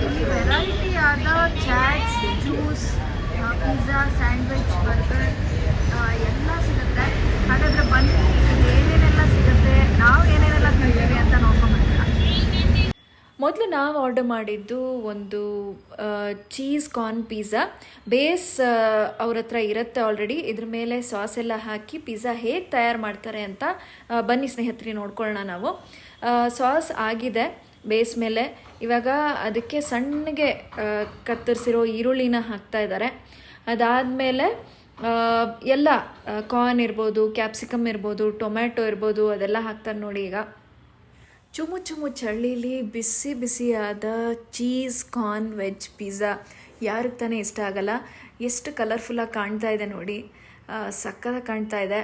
ಇಲ್ಲಿ ವೆರೈಟಿ ಆದ chaats, juice, pizza, sandwich, burger ಎಲ್ಲ ಸಿಗುತ್ತೆ. ಹಾಗಾದರೆ ಬನ್ನಿ, ಇಲ್ಲಿ ಏನೇನೆಲ್ಲ ಸಿಗುತ್ತೆ, ನಾವು ಏನೇನೆಲ್ಲ ತಿಂತೀವಿ ಅಂತ ನೋಡ್ಕೊಂಡ್ಬರೋಣ. ಮೊದಲು ನಾವು ಆರ್ಡರ್ ಮಾಡಿದ್ದು ಒಂದು ಚೀಸ್ ಕಾರ್ನ್ ಪಿಜ್ಜಾ. ಬೇಸ್ ಅವ್ರ ಹತ್ರ ಇರುತ್ತೆ ಆಲ್ರೆಡಿ. ಇದ್ರ ಮೇಲೆ ಸಾಸ್ ಎಲ್ಲ ಹಾಕಿ ಪಿಜ್ಜಾ ಹೇಗೆ ತಯಾರು ಮಾಡ್ತಾರೆ ಅಂತ ಬನ್ನಿ ಸ್ನೇಹಿತರೆ ನೋಡ್ಕೊಳ್ಳೋಣ ನಾವು. ಸಾಸ್ ಆಗಿದೆ ಬೇಸ್ ಮೇಲೆ. ಇವಾಗ ಅದಕ್ಕೆ ಸಣ್ಣಗೆ ಕತ್ತರಿಸಿರೋ ಈರುಳ್ಳಿನ ಹಾಕ್ತಾ ಇದ್ದಾರೆ. ಅದಾದಮೇಲೆ ಎಲ್ಲ ಕಾರ್ನ್ ಇರ್ಬೋದು, ಕ್ಯಾಪ್ಸಿಕಮ್ ಇರ್ಬೋದು, ಟೊಮ್ಯಾಟೊ ಇರ್ಬೋದು, ಅದೆಲ್ಲ ಹಾಕ್ತಾರೆ ನೋಡಿ. ಈಗ ಚುಮು ಚುಮು ಚಳಿಲಿ ಬಿಸಿ ಬಿಸಿಯಾದ ಚೀಸ್ ಕಾರ್ನ್ ವೆಜ್ ಪಿಜ್ಜಾ ಯಾರಿಗೆ ತಾನೇ ಇಷ್ಟ ಆಗಲ್ಲ. ಎಷ್ಟು ಕಲರ್ಫುಲ್ಲಾಗಿ ಕಾಣ್ತಾ ಇದೆ ನೋಡಿ, ಸಕ್ಕತ್ತಾಗಿ ಕಾಣ್ತಾ ಇದೆ.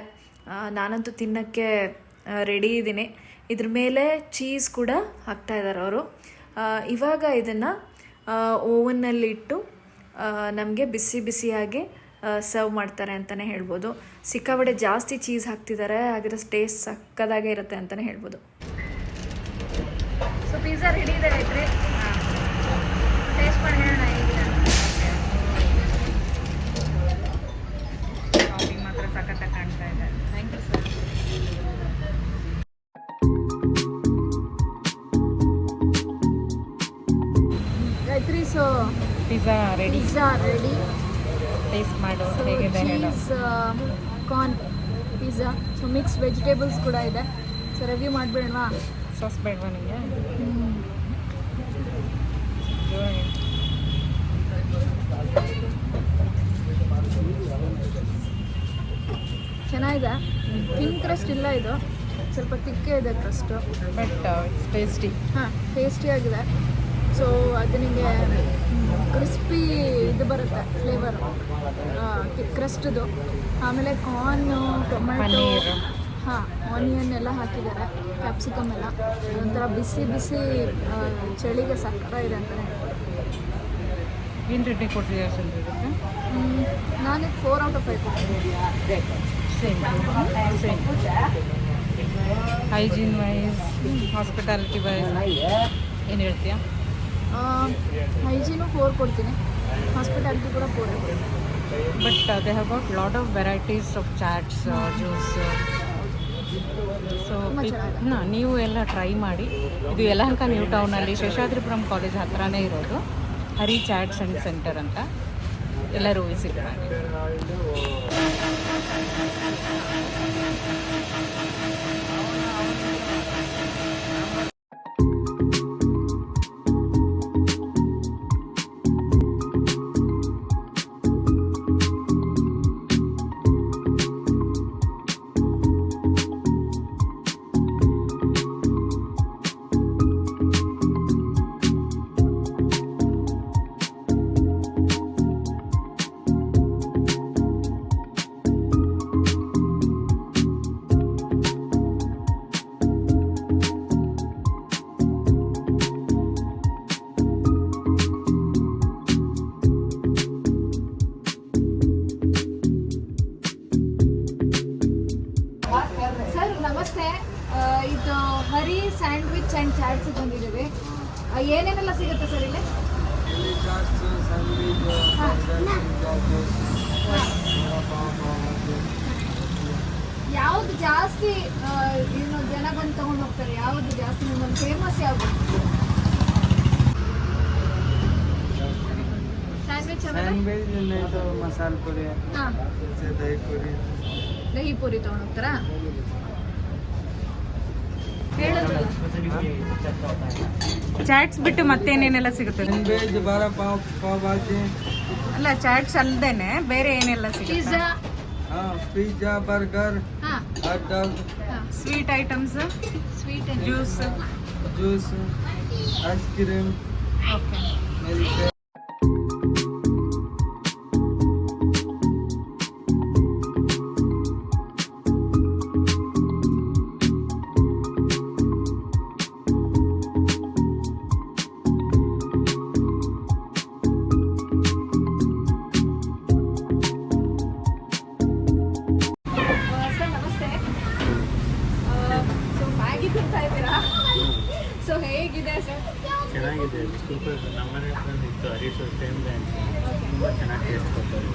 ನಾನಂತೂ ತಿನ್ನೋಕ್ಕೆ ರೆಡಿ ಇದ್ದೀನಿ. ಇದ್ರ ಮೇಲೆ ಚೀಸ್ ಕೂಡ ಹಾಕ್ತಾ ಇದ್ದಾರೆ ಅವರು. ಇವಾಗ ಇದನ್ನು ಓವನ್ನಲ್ಲಿ ಇಟ್ಟು ನಮಗೆ ಬಿಸಿ ಬಿಸಿಯಾಗಿ ಸರ್ವ್ ಮಾಡ್ತಾರೆ ಅಂತಲೇ ಹೇಳ್ಬೋದು. ಸಿಕ್ಕಾಪಟ್ಟೆ ಜಾಸ್ತಿ ಚೀಸ್ ಹಾಕ್ತಿದ್ದಾರೆ, ಹಾಗಿದ್ರೆ ಟೇಸ್ಟ್ ಸಕ್ಕದಾಗೆ ಇರುತ್ತೆ ಅಂತಲೇ ಹೇಳ್ಬೋದು. ಸೊ ಪಿಜ್ಜಾ ರೆಡಿ ಇದೆ ಐತ್ರಿ, ಟೇಸ್ಟ್ ಮಾಡಿ ಹೇಳೋಣ ಹೇಗಿದೆ. ಶಾಪಿಂಗ್ ಮಾತ್ರ ಸಖತ್ತಾಗಿ ಕಾಣ್ತಾ ಇದೆ. Thank you sir. ಐತ್ರಿ, ಸೊ ಪಿಜ್ಜಾ ರೆಡಿ. ಟೇಸ್ಟ್ ಮಾಡು, ಹೇಗಿದೆ ಹೇಳು. Corn pizza, so mix vegetables ಕೂಡ ಇದೆ. So review ಮಾಡಿಬಿಡೋಣವಾ? ಸಾಸ್ ಬೇಡವಾ ನಿಮಗೆ? ಚೆನ್ನಾಗಿದೆ. ಥಿನ್ ಕ್ರಸ್ಟ್ ಇಲ್ಲ, ಇದು ಸ್ವಲ್ಪ ತಿಕ್ಕೇ ಇದೆ ಕ್ರಸ್ಟು, ಬಟ್ ಇಟ್ಸ್ ಟೇಸ್ಟಿ. ಹಾಂ, ಟೇಸ್ಟಿಯಾಗಿದೆ. ಸೊ ಅದು ನಿಮಗೆ ಕ್ರಿಸ್ಪಿ ಇದು ಬರುತ್ತೆ ಫ್ಲೇವರು ಕ್ರಸ್ಟ್ದು. ಆಮೇಲೆ ಕಾರ್ನು, ಟೊಮ್ಯಾಟೊ, ಹಾಂ, ಆನಿಯನ್ ಎಲ್ಲ ಹಾಕಿದ್ದಾರೆ, ಕ್ಯಾಪ್ಸಿಕಮ್ ಎಲ್ಲ. ಒಂಥರ ಬಿಸಿ ಬಿಸಿ ಚಳಿಗೆ ಸಕ್ಕರ ಇದೆ ಅಂತಲೇ ಹೇಳ್ಬೋದು. ಏನು ರೇಟಿಂಗ್ ಕೊಡ್ತಿದ್ದೀರಾ ಸರ್ ಇದಕ್ಕೆ? ನಾನು 4/5 ಕೊಡ್ತೀನಿ. Same hygiene wise, hospitality wise ಏನು ಹೇಳ್ತೀಯಾ? ಹೈಜೀನು 4 ಕೊಡ್ತೀನಿ, ಹಾಸ್ಪಿಟಾಲಿಟಿ ಕೂಡ 4 ಕೊಡ್ತೀನಿ. But they have got lot of varieties of chaats, juice. So ನೀವು ಎಲ್ಲ ಟ್ರೈ ಮಾಡಿ. ಇದು ಯಲಹಂಕ ನ್ಯೂ ಟೌನಲ್ಲಿ ಶೇಷಾದ್ರಿಪುರಂ ಕಾಲೇಜ್ ಹತ್ರನೇ ಇರೋದು, ಹರಿ ಚಾಟ್ಸ್ ಆ್ಯಂಡ್ ಸೆಂಟರ್ ಅಂತ. ಎಲ್ಲರೂ ವಿಸಿಟ್ ಮಾಡಿ. ನಮಸ್ತೆ, ಇದು ಹರಿ ಸ್ಯಾಂಡ್ವಿಚ್ ಆ್ಯಂಡ್ ಚಾಟ್ಸ್ ಬಂದಿದ್ದೀವಿ. ಏನೇನೆಲ್ಲ ಸಿಗುತ್ತೆ ಸರ್ ಇಲ್ಲಿ? ಯಾವುದು ಜಾಸ್ತಿ ಇನ್ನು ಜನ ಬಂದು ತೊಗೊಂಡು ಹೋಗ್ತಾರೆ? ಯಾವುದು ಜಾಸ್ತಿ ನಿಮ್ಮಲ್ಲಿ ಫೇಮಸ್ ಯಾವುದು? ಸ್ಯಾಂಡ್ವಿಚ್, ಮಸಾಲ ಪುರಿ, ಹಾಂ, ದಹಿ ಪೂರಿ ತೊಗೊಂಡು ಹೋಗ್ತಾರಾ? ಚಾಟ್ಸ್ ಬಿಟ್ಟು ಮತ್ತೇನೇನೆಲ್ಲ ಸಿಗುತ್ತೆ? ಸ್ಯಾಂಡ್ವಿಚ್, ಬಾರಾ ಪಾವ್, ಪಾವ್ ಭಾಜಿ. ಅಲ್ಲ, ಚಾಟ್ಸ್ ಅಲ್ಲದೇನೆ ಬೇರೆ ಏನೆಲ್ಲ ಸಿಗುತ್ತೆ? ಪಿಜ್ಜಾ, ಪಿಜ್ಜಾ, ಬರ್ಗರ್, ಹಾಂ, hot dog, sweet items, sweet, juice, ice cream, okay. Milk. ತಿಂತಾ ಇದ್ದೀರಾ? ಸೊ ಹೇಗಿದೆ ಸರ್? ಚೆನ್ನಾಗಿದೆ. ಸೂಪರ್. ನಮ್ಮ ತುಂಬ ಚೆನ್ನಾಗಿ ಟೇಸ್ಟ್ ಕೊಡ್ತಾರೆ.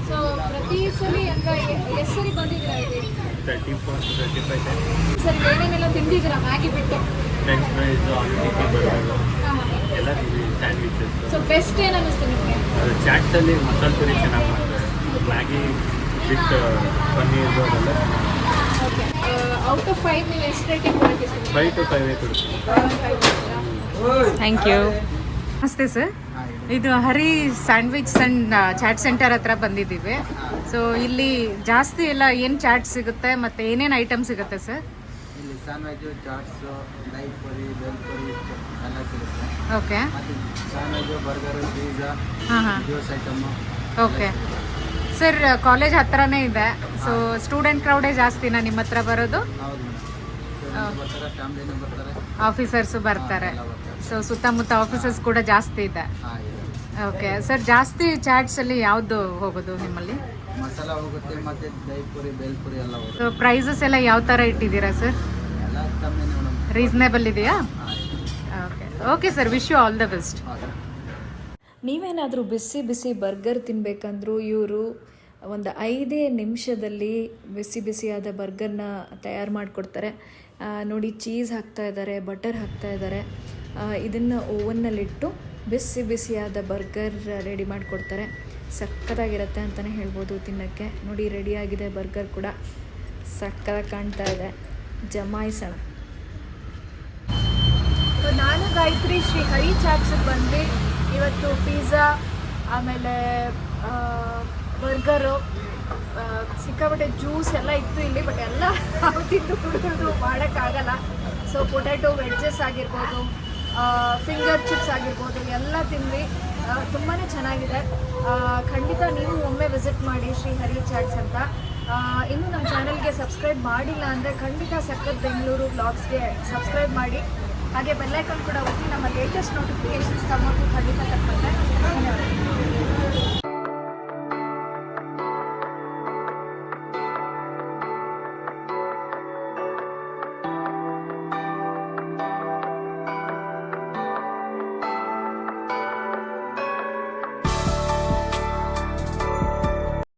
ಸೊ ಪ್ರತಿ ಸಲ ಅಂದರೆ ಎಷ್ಟು ಸರಿ ಬಂದಿದ್ದೀರಾ ಇಲ್ಲಿ 34-35 ಟೈಮ್. ಸರ್ ಏನೇನೆಲ್ಲ ತಿಂದಿದ್ದೀರಾ ಮ್ಯಾಗಿ ಬಿಟ್ಟು? ಫ್ರೆಂಚ್ ಫ್ರೈಸ್, ಆಲೂ ಟಿಕ್ಕಿ, ಬರ್ಗರು ಎಲ್ಲ ಸ್ಯಾಂಡ್ವಿಚಸ್. ಸೊ ಬೆಸ್ಟ್ ಏನು ಅನ್ನಿಸ್ತು ನಿಮಗೆ? ಅದು ಚಾಟ್ಸಲ್ಲಿ ಮಸಾಲೆ ಪುರಿ ಚೆನ್ನಾಗಿ ಮಾಡ್ತಾರೆ. ಮ್ಯಾಗಿ ವಿತ್ ಪನ್ನೀರ್ ಅದೆಲ್ಲ ಓಕೆ. ಔಟ್ ಆಫ್ 5 ನೀವು ಎಷ್ಟು ರೇಟಿಂಗ್ ಕೊಡೋಕ್ಕೆ 5 to 5 ಕೊಡ್ತೀವಿ. Thank you. ನಮಸ್ತೆ ಸರ್, ಇದು ಹರಿ ಸ್ಯಾಂಡ್ವಿಚ್ ಆ್ಯಂಡ್ ಚಾಟ್ ಸೆಂಟರ್ ಹತ್ರ ಬಂದಿದ್ದೀವಿ. ಸೊ ಇಲ್ಲಿ ಜಾಸ್ತಿ ಎಲ್ಲ ಏನು ಚಾಟ್ ಸಿಗುತ್ತೆ ಮತ್ತು ಏನೇನು ಐಟಮ್ ಸಿಗುತ್ತೆ ಸರ್? ಇಲ್ಲಿ ಸ್ಯಾಂಡ್ವಿಚ್, ಚಾಟ್ಸು, ದಹಿ ಪುರಿ, ಬೇಲ್ ಪುರಿ ಎಲ್ಲ ಸಿಗುತ್ತೆ. ಓಕೆ. ಮತ್ತು ಸ್ಯಾಂಡ್ವಿಚ್, ಬರ್ಗರು, ಪಿಜ್ಜಾ, ಹಾಂ juice item. Okay sir, college ಹತ್ರನೇ ಇದೆ. ಸೊ ಸ್ಟೂಡೆಂಟ್ ಕ್ರೌಡೇ ಜಾಸ್ತಿನಾ ನಿಮ್ಮ ಹತ್ರ ಬರೋದು? ಹೌದು ಮೇಡಮ್, ಬರ್ತಾರೆ, ಫ್ಯಾಮಿಲಿನೂ ಬರ್ತಾರೆ, ಆಫೀಸರ್ಸು ಬರ್ತಾರೆ. ಎಲ್ಲ ಬರ್ತಾರೆ. ಸೊ ಸುತ್ತಮುತ್ತ ಆಫೀಸರ್ಸ್ ಕೂಡ ಜಾಸ್ತಿ ಇದೆ. ಹಾಂ ಇದೆ. ಓಕೆ ಸರ್, ಜಾಸ್ತಿ ಚಾಟ್ಸಲ್ಲಿ ಯಾವುದು ಹೋಗೋದು ನಿಮ್ಮಲ್ಲಿ? ಮಸಾಲ ಹೋಗುತ್ತೆ, ಮತ್ತು ದಹಿ ಪುರಿ, ಬೇಲ್ ಪುರಿ ಎಲ್ಲ ಹೋಗುತ್ತೆ. ಸೊ ಪ್ರೈಸಸ್ ಎಲ್ಲ ಯಾವ ಥರ ಇಟ್ಟಿದ್ದೀರಾ ಸರ್? ಎಲ್ಲ ಕಮ್ಮಿನೇ ಮೇಡಮ್. ರೀಸನೇಬಲ್ ಇದೆಯಾ? ಹಾಂ ಇದೆ. Okay okay sir, wish you all the best. ಹೌದು. ನೀವೇನಾದರೂ ಬಿಸಿ ಬಿಸಿ ಬರ್ಗರ್ ತಿನ್ನಬೇಕಂದ್ರೂ ಇವರು ಒಂದು 5 ನಿಮಿಷದಲ್ಲಿ ಬಿಸಿ ಬಿಸಿಯಾದ ಬರ್ಗರ್ನ ತಯಾರು ಮಾಡಿಕೊಡ್ತಾರೆ. ನೋಡಿ, ಚೀಸ್ ಹಾಕ್ತಾ ಇದ್ದಾರೆ, ಬಟರ್ ಹಾಕ್ತಾ ಇದ್ದಾರೆ. ಇದನ್ನು ಓವನ್ನಲ್ಲಿಟ್ಟು ಬಿಸಿ ಬಿಸಿಯಾದ ಬರ್ಗರ್ ರೆಡಿ ಮಾಡಿಕೊಡ್ತಾರೆ. ಸಕ್ಕತ್ತಾಗಿರುತ್ತೆ ಅಂತಲೇ ಹೇಳ್ಬೋದು ತಿನ್ನೋಕ್ಕೆ. ನೋಡಿ, ರೆಡಿಯಾಗಿದೆ ಬರ್ಗರ್ ಕೂಡ, ಸಕ್ಕತ್ತಾಗಿ ಕಾಣ್ತಾ ಇದೆ. ಜಮಾಯಿಸೋಣ. ನಾನು ಗಾಯತ್ರಿ ಶ್ರೀ ಹರಿ ಚಾಟ್ಸಿಗೆ ಬಂದ್ವಿ. ಇವತ್ತು ಪಿಜ್ಜಾ, ಆಮೇಲೆ ಬರ್ಗರು, ಸಿಕ್ಕಾಪಟ್ಟೆ ಜ್ಯೂಸ್ ಎಲ್ಲ ಇತ್ತು ಇಲ್ಲಿ. ಬಟ್ ಎಲ್ಲ ತಿಂದು ಕುಡಿದು ಮಾಡೋಕ್ಕಾಗಲ್ಲ. ಸೊ ಪೊಟ್ಯಾಟೊ ವೆಡ್ಜಸ್ ಆಗಿರ್ಬೋದು, ಫಿಂಗರ್ ಚಿಪ್ಸ್ ಆಗಿರ್ಬೋದು, ಎಲ್ಲ ತಿಂದ್ವಿ. ತುಂಬಾ ಚೆನ್ನಾಗಿದೆ. ಖಂಡಿತ ನೀವು ಒಮ್ಮೆ ವಿಸಿಟ್ ಮಾಡಿ ಶ್ರೀ ಹರಿ ಚಾಟ್ಸ್ ಅಂತ. ಇನ್ನೂ ನಮ್ಮ ಚಾನಲ್ಗೆ ಸಬ್ಸ್ಕ್ರೈಬ್ ಮಾಡಿಲ್ಲ ಅಂದರೆ ಖಂಡಿತ ಸಖತ್ ಬೆಂಗಳೂರು ಬ್ಲಾಗ್ಸ್ಗೆ ಸಬ್ಸ್ಕ್ರೈಬ್ ಮಾಡಿ. ಹಾಗೆ ಬೆಲ್ಲೈಕನ್ ಕೂಡ ಒತ್ತಿ ನಮ್ಮ ಲೇಟೆಸ್ಟ್ ನೋಟಿಫಿಕೇಷನ್ಸ್ ತಮ್ಮದು ಖಂಡಿತ ತಪ್ಪುತ್ತೆ. ಧನ್ಯವಾದ.